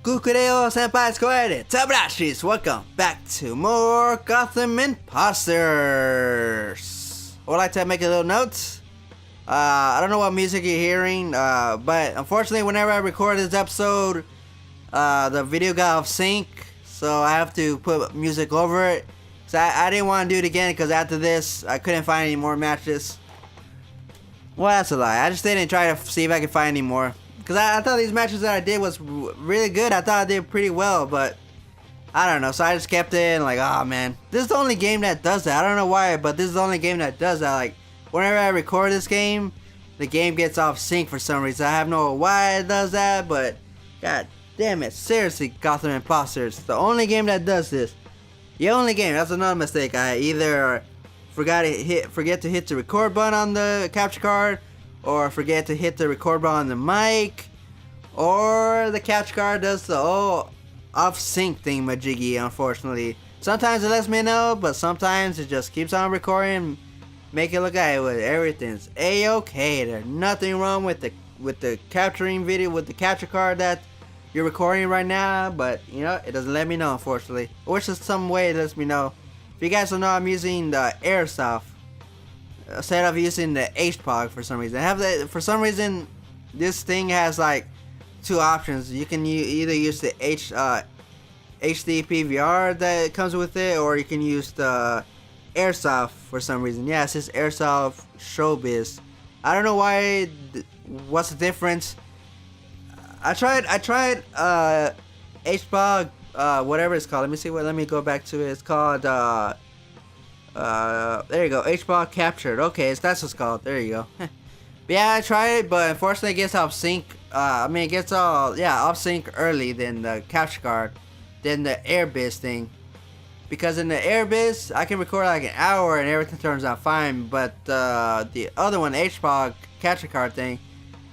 Kukureo Senpai Squared, Tabrashis, welcome back to more Gotham Impostors. I would like to make a little note. I don't know what music you're hearing, but unfortunately whenever I record this episode, the video got off sync, so I have to put music over it. So I didn't want to do it again because after this, I couldn't find any more matches. Well, that's a lie. I just didn't try to see if I could find any more. Because I thought these matches that I did was really good. I thought I did pretty well, but I don't know. So I just kept it and like, oh man. This is the only game that does that. I don't know why, but this is the only game that does that. Like, whenever I record this game, the game gets off sync for some reason. I have no idea why it does that, but god damn it. Seriously, Gotham Impostors. The only game that does this. The only game. That's another mistake. I either forget to hit the record button on the capture card, or forget to hit the record button on the mic, or the capture card does the off sync thing majiggy, unfortunately. Sometimes it lets me know, but sometimes it just keeps on recording, make it look like everything's a-okay. There's nothing wrong with the capturing video with the capture card that you're recording right now, but you know, it doesn't let me know, unfortunately. I wish there's some way it lets me know. If you guys don't know, I'm using the Airsoft instead of using the HPOG for some reason. For some reason, this thing has like two options. You can either use the HD PVR that comes with it, or you can use the Airsoft for some reason. Yeah, it says Airsoft Showbiz. I don't know why. What's the difference? I tried HPOG, whatever it's called. Let me see let me go back to it. It's called there you go, HPOG Captured. Okay, that's what's called. There you go. But yeah, I tried it, but unfortunately it gets off sync. It gets off sync early than the capture card, than the AirBiz thing. Because in the AirBiz, I can record like an hour and everything turns out fine. But the other one, HPOG capture card thing,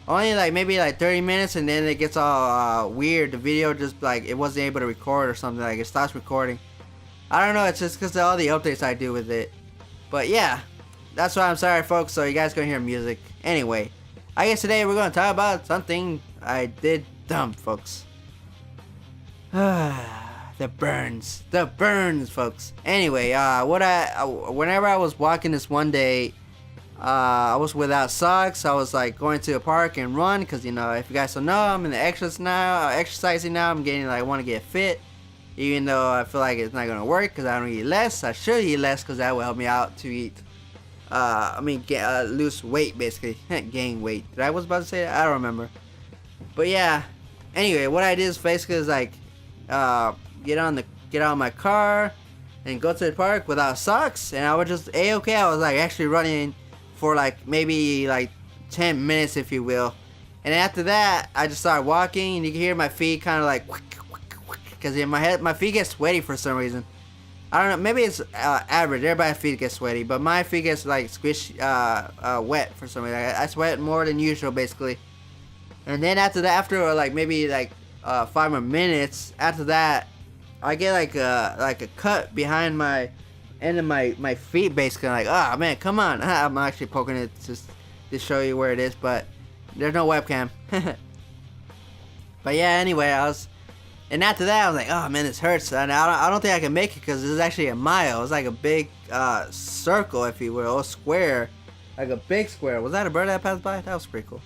only like maybe like 30 minutes, and then it gets all weird. The video just like it wasn't able to record or something. Like it stops recording. I don't know, it's just because of all the updates I do with it. But yeah, that's why I'm sorry, folks, so you guys gonna hear music. Anyway, I guess today we're gonna talk about something I did dumb, folks. The burns, folks. Anyway, whenever I was walking this one day, I was without socks. I was like going to the park and run, because you know, if you guys don't know, I'm in the exercising now. I'm getting like, I want to get fit. Even though I feel like it's not gonna work because I don't eat less. I should eat less because that will help me out to eat. Lose weight basically, gain weight. Did I was about to say that? I don't remember. But yeah. Anyway, what I did is basically like, get out of my car and go to the park without socks, and I was just a-okay. I was like actually running for like maybe like 10 minutes, if you will. And after that, I just started walking, and you can hear my feet kind of like. Because in my feet get sweaty for some reason. I don't know, maybe it's average. Everybody's feet get sweaty, but my feet gets like wet for some reason. I sweat more than usual, basically. And then after like maybe like 5 more minutes, after that, I get like a cut behind my end of my feet, basically. Like, oh man, come on. I'm actually poking it just to show you where it is, but there's no webcam. But yeah, anyway, and after that, I was like, oh man, this hurts. And I don't think I can make it because this is actually a mile. It's like a big circle, if you will, or square. Like a big square. Was that a bird that passed by? That was pretty cool.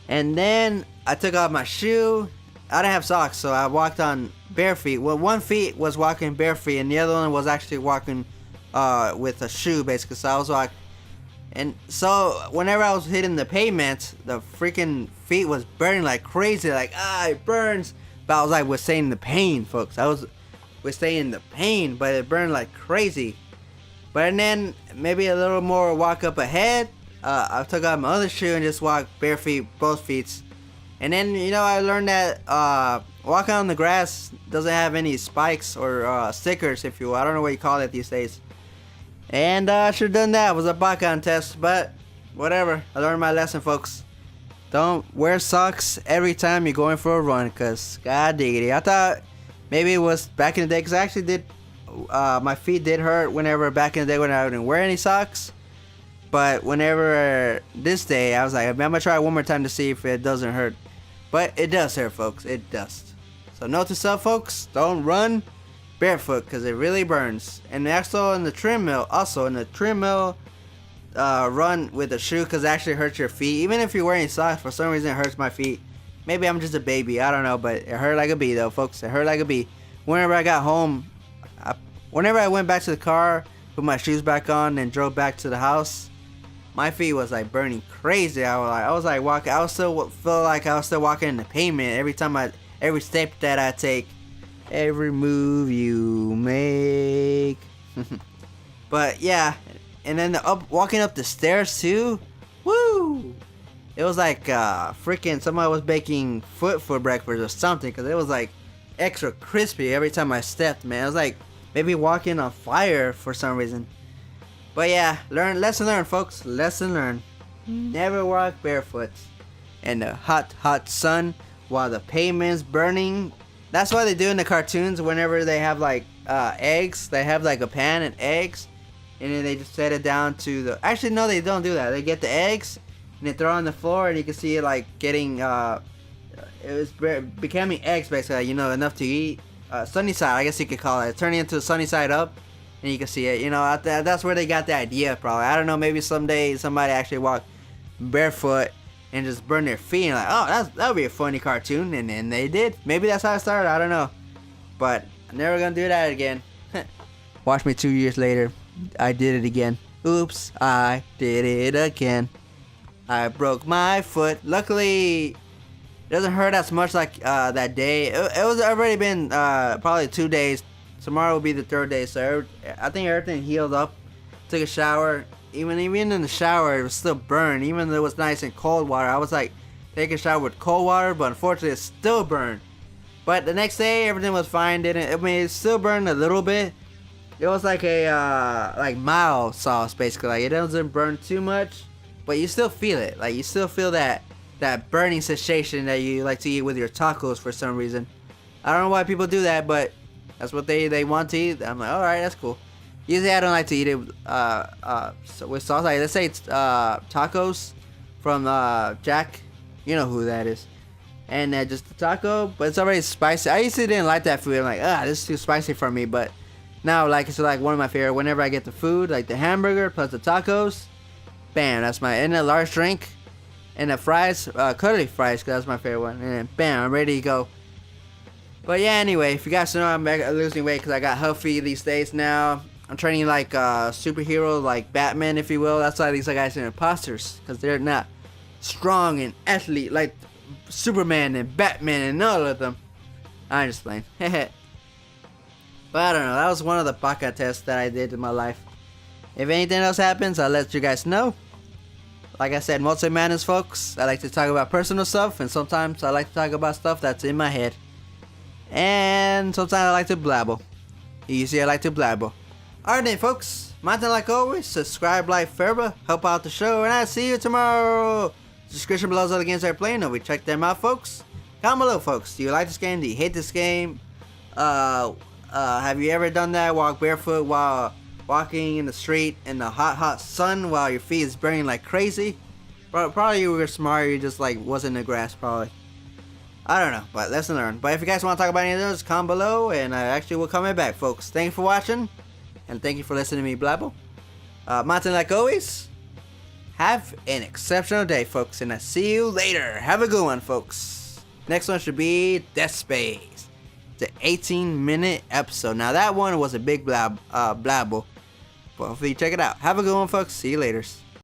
And then I took off my shoe. I didn't have socks, so I walked on bare feet. Well, one feet was walking bare feet, and the other one was actually walking with a shoe, basically. So I was walking. And so whenever I was hitting the pavement, the freaking feet was burning like crazy. Like, it burns. But I was like withstanding the pain, folks. I was withstanding the pain, but it burned like crazy. But then maybe a little more walk up ahead, I took out my other shoe and just walked bare feet, both feet. And then, you know, I learned that walking on the grass doesn't have any spikes or stickers, if you will. I don't know what you call it these days. And I should have done that. It was a bot contest, but whatever. I learned my lesson, folks. Don't wear socks every time you're going for a run, because god diggity. I thought maybe it was back in the day, because I actually did, my feet did hurt whenever back in the day when I didn't wear any socks. But whenever this day, I was like, I'm going to try it one more time to see if it doesn't hurt. But it does hurt, folks. It does. So note to self, folks, don't run barefoot because it really burns. And also in the treadmill, run with a shoe because it actually hurts your feet. Even if you're wearing socks, for some reason it hurts my feet. Maybe I'm just a baby, I don't know, but it hurt like a bee though, folks. It hurt like a bee. Whenever I got home, whenever I went back to the car, put my shoes back on and drove back to the house, my feet was like burning crazy. I was like walking. I was still feel like I was still walking in the pavement every step that I take, every move you make. But yeah, and then walking up the stairs too. Woo! It was like freaking somebody was baking foot for breakfast or something, because it was like extra crispy every time I stepped, man. It was like maybe walking on fire for some reason. But yeah, lesson learned, folks. Lesson learned. Never walk barefoot in the hot sun while the pavement's burning. That's why they do in the cartoons. Whenever they have like eggs, they have like a pan and eggs, and then they just set it down to the. Actually, no, they don't do that. They get the eggs and they throw it on the floor, and you can see it like getting it was becoming eggs basically. You know, enough to eat. Sunny side, I guess you could call it. Turning into the sunny side up. And you can see it, you know, that's where they got the idea probably. I don't know, maybe someday somebody actually walk barefoot and just burn their feet and like, oh, that would be a funny cartoon, and then they did. Maybe that's how it started, I don't know. But I'm never gonna do that again. Watch me 2 years later, I did it again. Oops, I did it again. I broke my foot. Luckily, it doesn't hurt as much like that day. It was already been probably 2 days. Tomorrow will be the 3rd day, so I think everything healed up. Took a shower. Even in the shower, it was still burned. Even though it was nice and cold water, I was like taking a shower with cold water, but unfortunately, it still burned. But the next day, everything was fine. It still burned a little bit. It was like a like mild sauce, basically. Like it doesn't burn too much, but you still feel it. Like you still feel that burning sensation that you like to eat with your tacos for some reason. I don't know why people do that, but that's what they want to eat. I'm like, alright, that's cool. Usually I don't like to eat it with sauce. Like, let's say it's tacos from Jack. You know who that is. And just the taco, but it's already spicy. I usually didn't like that food. I'm like, this is too spicy for me. But now, like, it's like one of my favorite. Whenever I get the food, like the hamburger plus the tacos, bam, that's and a large drink. And the fries, curly fries, because that's my favorite one. And then, bam, I'm ready to go. But yeah, anyway, if you guys know, I'm back losing weight because I got healthy these days now. I'm training like superhero, like Batman, if you will. That's why these guys are imposters, because they're not strong and athlete like Superman and Batman and all of them. I'm just playing. But I don't know. That was one of the baka tests that I did in my life. If anything else happens, I'll let you guys know. Like I said, multi-madness, folks. I like to talk about personal stuff, and sometimes I like to talk about stuff that's in my head. And sometimes I like to blabble. Usually I like to blabble. Alright then, folks. My thing, like always, subscribe, like, forever, help out the show, and I'll see you tomorrow. Description below is all the games I'm playing, and we check them out, folks. Comment below, folks. Do you like this game? Do you hate this game? Have you ever done that? Walk barefoot while walking in the street in the hot sun while your feet is burning like crazy? Probably you were smart. You just like was in the grass, probably. I don't know, but lesson learned. But if you guys want to talk about any of those, comment below, and I actually will comment back, folks. Thank you for watching, and thank you for listening to me blabble. Martin, like always, have an exceptional day, folks, and I'll see you later. Have a good one, folks. Next one should be Death Space. It's an 18-minute episode. Now, that one was a big blabble, but hopefully you check it out. Have a good one, folks. See you later.